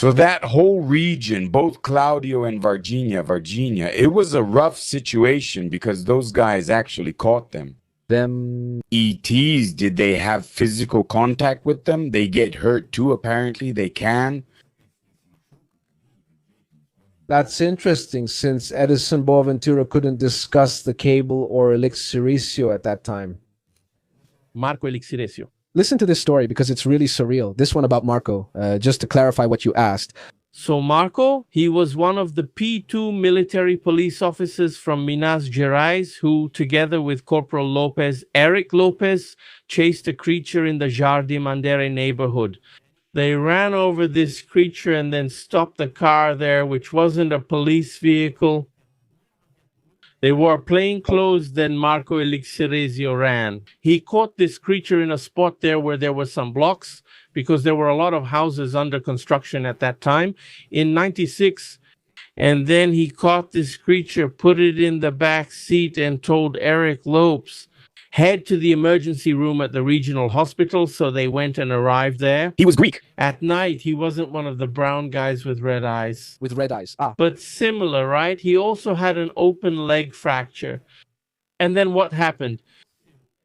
So that whole region, both Claudio and Varginha, it was a rough situation because those guys actually caught them. Them ETs, did they have physical contact with them? They get hurt too, apparently. They can. That's interesting, since Edison Boaventura couldn't discuss the cable or Elixirisio at that time. Marco Elixiresio. Listen to this story because it's really surreal. This one about Marco, just to clarify what you asked. So Marco, he was one of the P2 military police officers from Minas Gerais who, together with Corporal Lopez, Eric Lopez, chased a creature in the Jardim Mandere neighborhood. They ran over this creature and then stopped the car there, which wasn't a police vehicle. They wore plain clothes, then Marco Elixiresio ran. He caught this creature in a spot there where there were some blocks, because there were a lot of houses under construction at that time, in 96. And then he caught this creature, put it in the back seat, and told Eric Lopes, head to the emergency room at the regional hospital. So they went and arrived there. He was Greek. At night, he wasn't one of the brown guys with red eyes. With red eyes. But similar, right? He also had an open leg fracture. And then what happened?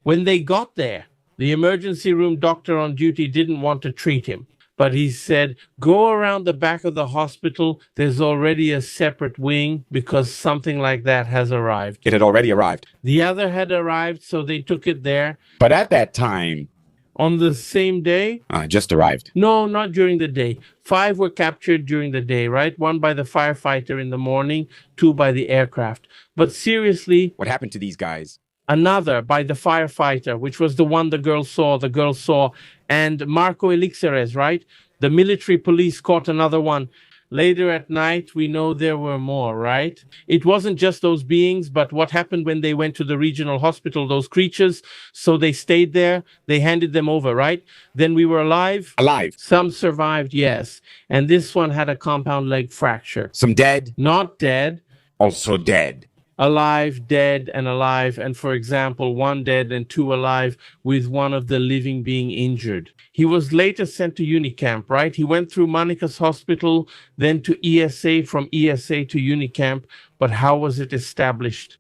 When they got there, the emergency room doctor on duty didn't want to treat him. But he said, go around the back of the hospital. There's already a separate wing because something like that has arrived. It had already arrived. The other had arrived, so they took it there. But at that time... On the same day? Just arrived. No, not during the day. 5 were captured during the day, right? 1 by the firefighter in the morning, 2 by the aircraft. But seriously... What happened to these guys? Another by the firefighter, which was the one the girl saw, and Marco Elixires, right? The military police caught another one. Later at night, we know there were more, right? It wasn't just those beings, but what happened when they went to the regional hospital, those creatures, so they stayed there, they handed them over, right? Then we were alive. Alive. Some survived, yes. And this one had a compound leg fracture. Some dead. Not dead. Also dead. Alive, dead, and alive, and for example, 1 dead and 2 alive, with one of the living being injured. He was later sent to Unicamp, right? He went through Monica's hospital, then to ESA, from ESA to Unicamp, but how was it established?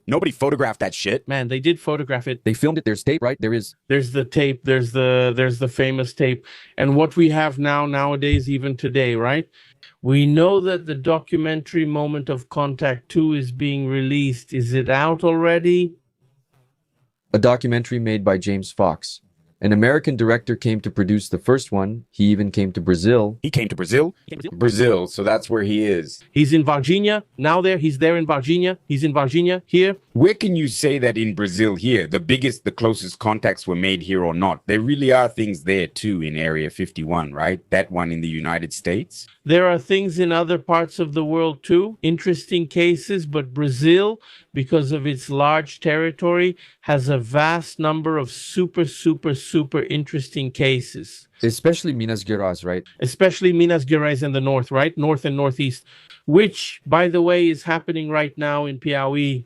Nobody photographed that shit. Man, they did photograph it. They filmed it. There's tape, right? There's the tape. There's the famous tape. And what we have nowadays, even today, right? We know that the documentary Moment of Contact 2 is being released. Is it out already? a documentary made by James Fox. An American director came to produce the first one. He even came to Brazil. He came to Brazil? Brazil, so that's where he is. He's in Varginha. Now he's there in Varginha. He's in Varginha here. Where can you say that in Brazil here, the closest contacts were made here or not? There really are things there too in Area 51, right? That one in the United States. There are things in other parts of the world too, interesting cases, but Brazil, because of its large territory, has a vast number of super interesting cases. Especially Minas Gerais, right? Especially Minas Gerais in the north, right? North and northeast, which, by the way, is happening right now in Piauí.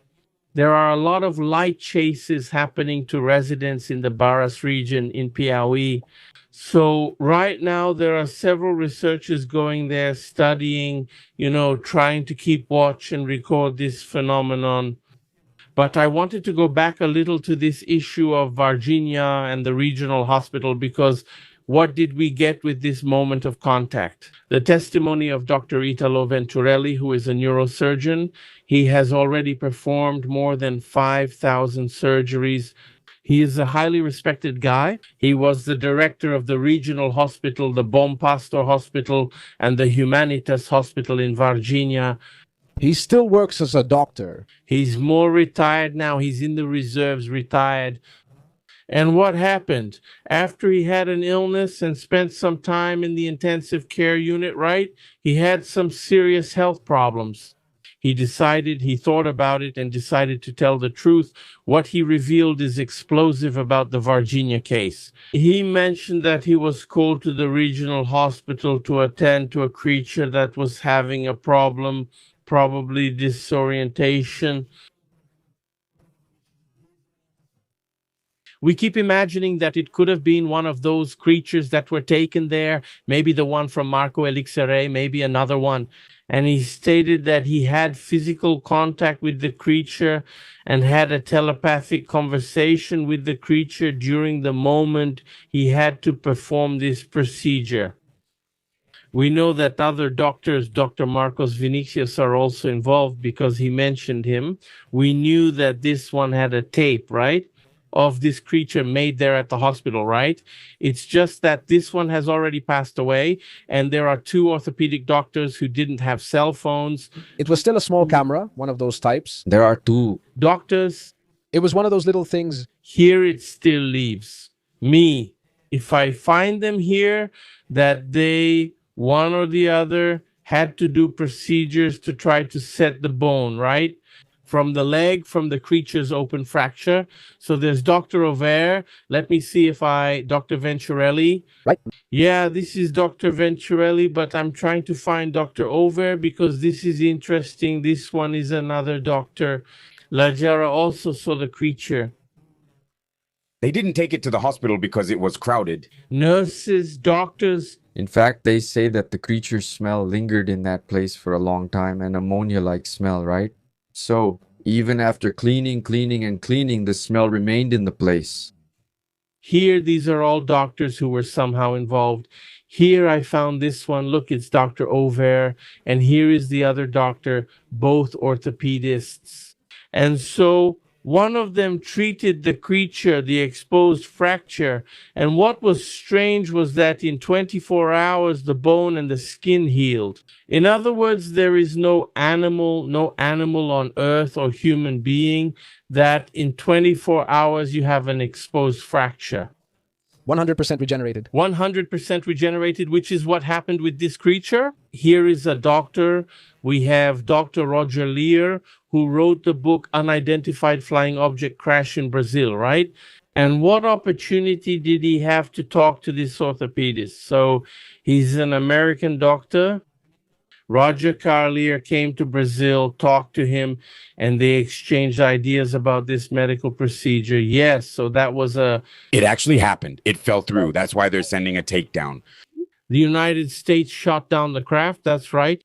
There are a lot of light chases happening to residents in the Barras region in Piauí. So right now there are several researchers going there studying, trying to keep watch and record this phenomenon. But I wanted to go back a little to this issue of Varginha and the regional hospital, because what did we get with this moment of contact? The testimony of Dr. Italo Venturelli, who is a neurosurgeon. He has already performed more than 5,000 surgeries. He is a highly respected guy. He was the director of the regional hospital, the Bom Pastor Hospital, and the Humanitas Hospital in Varginha. He still works as a doctor. He's more retired now. He's in the reserves, retired. And what happened? After he had an illness and spent some time in the intensive care unit, right? He had some serious health problems. He thought about it and decided to tell the truth. What he revealed is explosive about the Varginha case. He mentioned that he was called to the regional hospital to attend to a creature that was having a problem, probably disorientation. We keep imagining that it could have been one of those creatures that were taken there, maybe the one from Marco Elixire, maybe another one. And he stated that he had physical contact with the creature and had a telepathic conversation with the creature during the moment he had to perform this procedure. We know that other doctors, Dr. Marcos Vinicius, are also involved because he mentioned him. We knew that this one had a tape, right, of this creature made there at the hospital, right? It's just that this one has already passed away, and there are two orthopedic doctors who didn't have cell phones. It was still a small camera, one of those types. There are two. Doctors, It was one of those little things. here it still leaves me. If I find them here, that they, one or the other, had to do procedures to try to set the bone, right? From the leg, from the creature's open fracture. So there's Dr. Over. Let me see if Dr. Venturelli. Right. Yeah, this is Dr. Venturelli, but I'm trying to find Dr. Over because this is interesting. This one is another doctor. Lajara also saw the creature. They didn't take it to the hospital because it was crowded. Nurses, doctors. In fact, they say that the creature's smell lingered in that place for a long time, an ammonia-like smell, right? So, even after cleaning, and cleaning, the smell remained in the place. Here, these are all doctors who were somehow involved. Here, I found this one. Look, it's Dr. Over. And here is the other doctor, both orthopedists. And so, one of them treated the creature, the exposed fracture. And what was strange was that in 24 hours, the bone and the skin healed. In other words, there is no animal on earth or human being that in 24 hours you have an exposed fracture. 100% regenerated. 100% regenerated, which is what happened with this creature. Here is a doctor. We have Dr. Roger Lear, who wrote the book Unidentified Flying Object Crash in Brazil, right? And what opportunity did he have to talk to this orthopedist? So he's an American doctor. Roger Carlier came to Brazil, talked to him, and they exchanged ideas about this medical procedure. Yes, so that was It actually happened. It fell through. That's why they're sending a takedown. the United States shot down the craft. That's right.